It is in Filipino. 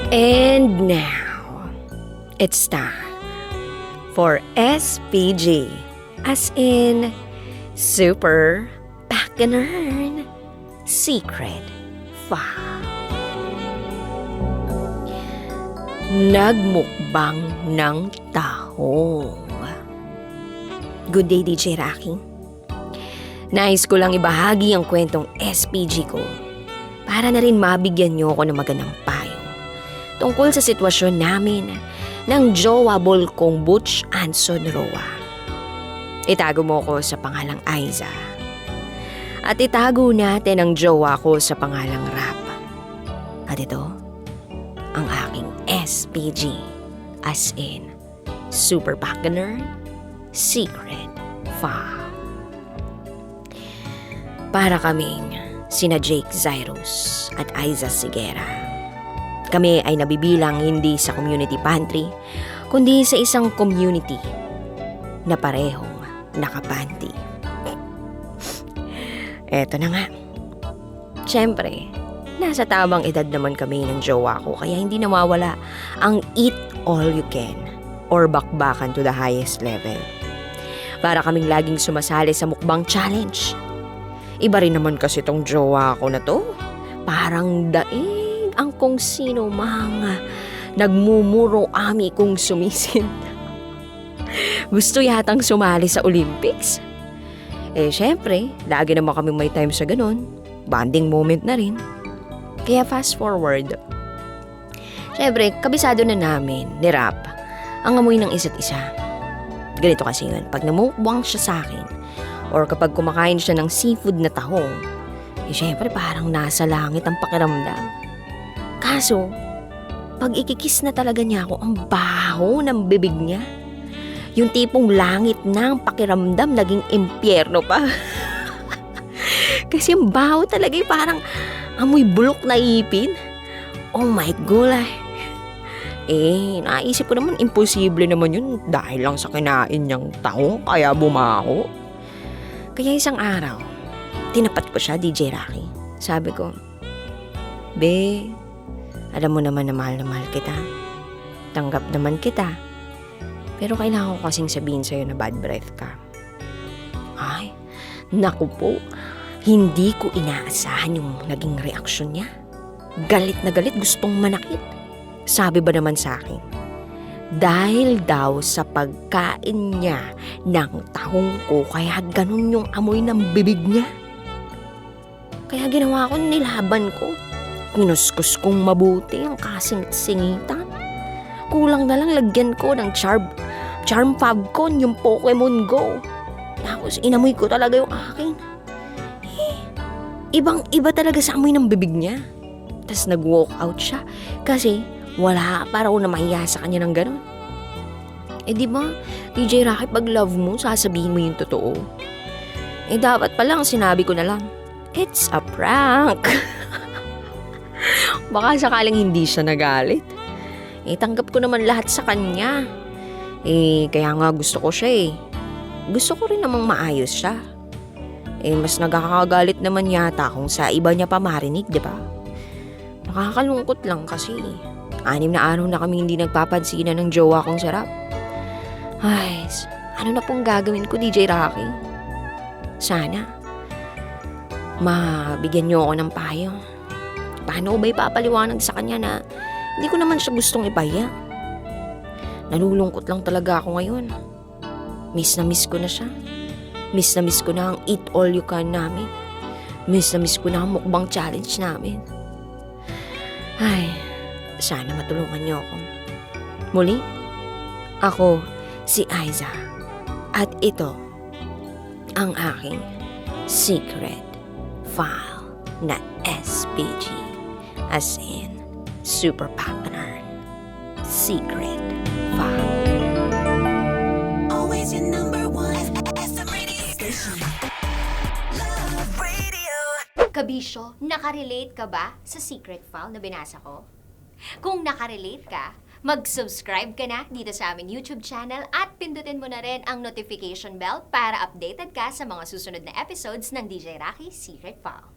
And now, it's time for SPG, as in Super Bacanern Secret File. Nagmukbang ng tahong. Good day, DJ Rocky. Nais ko lang ibahagi ang kwentong SPG ko para na rin mabigyan niyo ako ng magandang payo tungkol sa sitwasyon namin ng jowable kong Butch Anson Roa. Itago mo ko sa pangalang Aiza. At itago natin ang jowa ko sa pangalang Rap. At ito, ang aking SPG, as in Super Bacanern Secret File. Para kaming sina Jake Zyrus at Aiza Sigera. Kami ay nabibilang hindi sa community pantry, kundi sa isang community na parehong nakapanty. Eto na nga. Siyempre, nasa tamang edad naman kami ng jowa ko, kaya hindi nawawala ang eat all you can or bakbakan to the highest level. Para kaming laging sumasali sa mukbang challenge. Iba rin naman kasi tong jowa ko na to. Parang daig ang kung sino mga nagmumuro ami kung sumisid. Gusto yatang sumali sa Olympics. Syempre, lagi naman kami may time sa ganun. Bonding moment na rin. Kaya fast forward. Syempre, kabisado na namin ni Rap ang amoy ng isa't isa. Ganito kasi yun, pag namukbang siya sa akin, or kapag kumakain siya ng seafood na tahong, syempre parang nasa langit ang pakiramdam. Kaso, pag ikikiss na talaga niya ako, ang baho ng bibig niya. Yung tipong langit na ang pakiramdam, naging impyerno pa. Kasi ang baho talaga parang amoy bulok na ipin. Oh my God. Naisip ko naman, imposible naman yun dahil lang sa kinain niyang tahong kaya bumaho. Kaya isang araw, tinapat ko siya, DJ Rocky. Sabi ko, Be, alam mo naman na mahal kita. Tanggap naman kita. Pero kailangan ko kasing sabihin sa'yo na bad breath ka. Ay, naku po, hindi ko inaasahan yung naging reaksyon niya. Galit na galit, gustong manakit. Sabi ba naman sa akin, dahil daw sa pagkain niya ng tahong ko, kaya ganun yung amoy ng bibig niya. Kaya ginawa ko, nilaban ko. Kinuskus kong mabuti ang kasingit-singitan. Kulang na lang lagyan ko ng Charm Fabcon, yung Pokemon Go. Tapos inamoy ko talaga yung akin. Ibang-iba talaga sa amoy ng bibig niya. Tapos nag-walk out siya kasi wala pa raw na mahiya sa kanya ng gano'n. Di ba, DJ Rocky, pag love mo, sasabihin mo yung totoo. Dapat palang sinabi ko na lang, it's a prank. Baka sakaling hindi siya nagalit. Tanggap ko naman lahat sa kanya. Kaya nga gusto ko siya Gusto ko rin namang maayos siya. Mas nagkakagalit naman yata kung sa iba niya pa marinig, di ba? Nakakalungkot lang kasi 6 na araw na kami hindi nagpapansinan ng jowa kong sarap. Ay, ano na pong gagawin ko, DJ Rocky? Sana mabigyan niyo ako ng payo. Paano ba ipapaliwanag sa kanya na hindi ko naman siya gustong ipaya? Nalulungkot lang talaga ako ngayon. Miss na miss ko na siya. Miss na miss ko na ang eat all you can namin. Miss na miss ko na ang mukbang challenge namin. Ay, sana matulungan niyo ako. Muli, ako si Aiza. At ito ang aking secret file na SPG. As in, Super Bacanern Secret File. Always your number one FM radio station. Love Radio. Kabisyo, nakarelate ka ba sa secret file na binasa ko? Kung nakarelate ka, mag-subscribe ka na dito sa aming YouTube channel at pindutin mo na rin ang notification bell para updated ka sa mga susunod na episodes ng DJ Rocky Secret File.